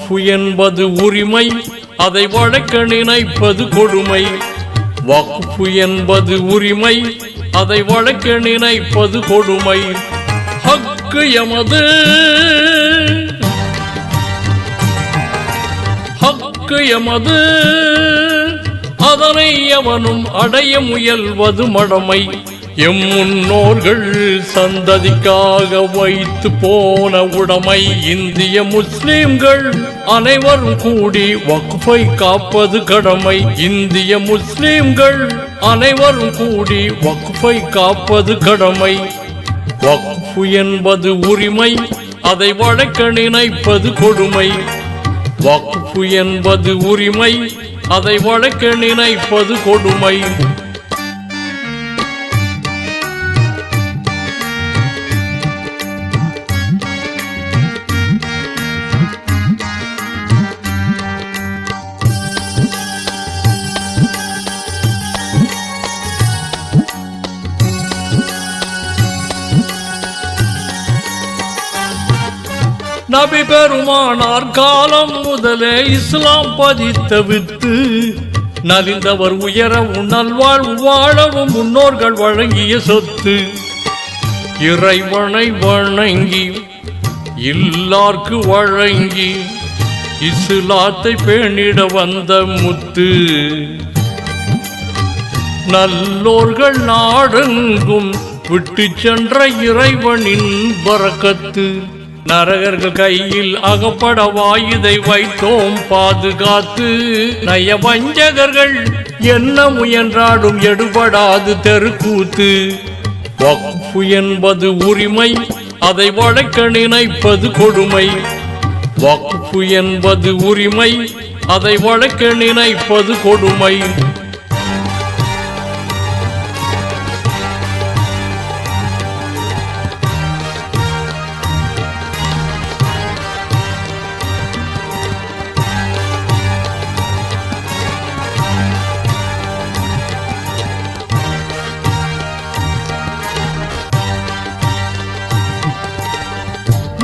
வக்ஃபு என்பது உரிமை, அதை வழக்க நினைப்பது கொடுமை. வக்ஃபு என்பது உரிமை, அதை வழக்க நினைப்பது கொடுமை. ஹக்கு எமது, ஹக்கு எமது, அதனை எவனும் அடைய முயல்வது மடமை. எம் முன்னோர்கள் சந்ததிக்காக வைத்து போன உடைமை. இந்திய முஸ்லிம்கள் அனைவரும் கூடி வக்ஃபை காப்பது கடமை. இந்திய முஸ்லிம்கள் அனைவரும் கூடி வக்ஃபை காப்பது கடமை. வக்ஃபு என்பது உரிமை, அதை வழக்க நினைப்பது கொடுமை. வக்ஃபு என்பது உரிமை, அதை வழக்க நினைப்பது கொடுமை. நபி பெருமானார் காலம் முதலே இஸ்லாம் பதித்த வித்து, நலிந்தவர் உயரவும் நல்வாழ்வு வாழவும் முன்னோர்கள் வழங்கிய சொத்து. இறைவனை வணங்கி இல்லார்க்கு வழங்கி இஸ்லாத்தை பேணிட வந்த முத்து. நல்லோர்கள் நாடெங்கும் விட்டு சென்ற இறைவனின் பரக்கத்து. நரகர்கள் கையில் அகப்பட வாயுதை வைத்தோம் பாதுகாத்து. நய வஞ்சகர்கள் என்ன முயன்றாடும் எடுபடாது தெருக்கூத்து. வக்ஃபு என்பது உரிமை, அதை வழக்க நினைப்பது கொடுமை. வக்ஃபு என்பது உரிமை, அதை வழக்க நினைப்பது கொடுமை.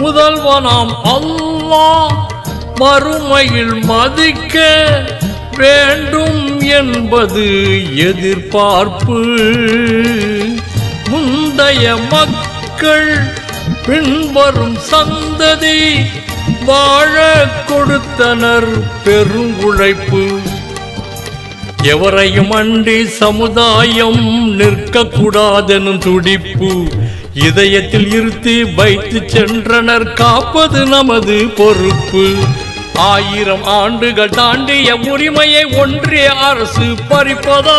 முதல்வனாம் அல்லாஹ் மறுமையில் மதிக்க வேண்டும் என்பது எதிர்பார்ப்பு. முந்தைய மக்கள் பின்வரும் சந்ததி வாழ கொடுத்தனர் பெருங்குழைப்பு. எவரையும் அண்டி சமுதாயம் நிற்கக்கூடாதெனும் துடிப்பு இதயத்தில் இருத்தி வைத்து சென்றனர், காப்பது நமது பொறுப்பு. 1000 ஆண்டுகள் தாண்டிய உரிமையை ஒன்றிய அரசு பறிப்பதா?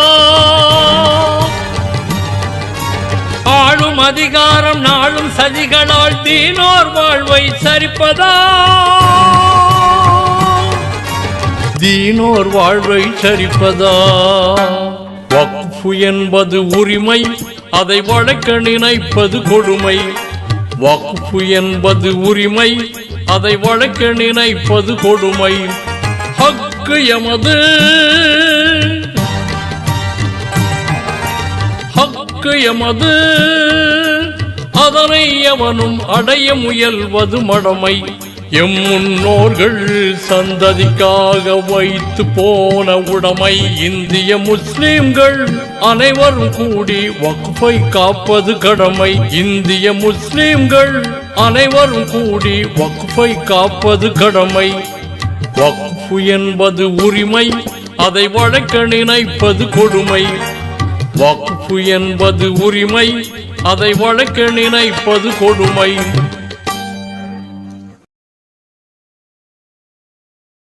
ஆளும் அதிகாரம் நாளும் சதிகளால் தீனோர் வாழ்வை சரிப்பதா? தீனோர் வாழ்வை சரிப்பதா? வக்ஃபு என்பது உரிமை, அதை வழக்க நினைப்பது கொடுமை. வக்ஃபு என்பது உரிமை, அதை வழக்க நினைப்பது கொடுமை. ஹக்கு எமது, ஹக்கு எமது, அதனை எவனும் அடைய முயல்வது மடமை. எம் முன்னோர்கள் சந்ததிக்காக வைத்து போன உடைமை. இந்திய முஸ்லிம்கள் அனைவரும் கூடி வக்ஃபை காப்பது கடமை. இந்திய முஸ்லிம்கள் அனைவரும் கூடி வக்ஃபை காப்பது கடமை. வக்ஃபு என்பது உரிமை, அதை வழக்க நினைப்பது கொடுமை. வக்ஃபு என்பது உரிமை, அதை வழக்க நினைப்பது கொடுமை.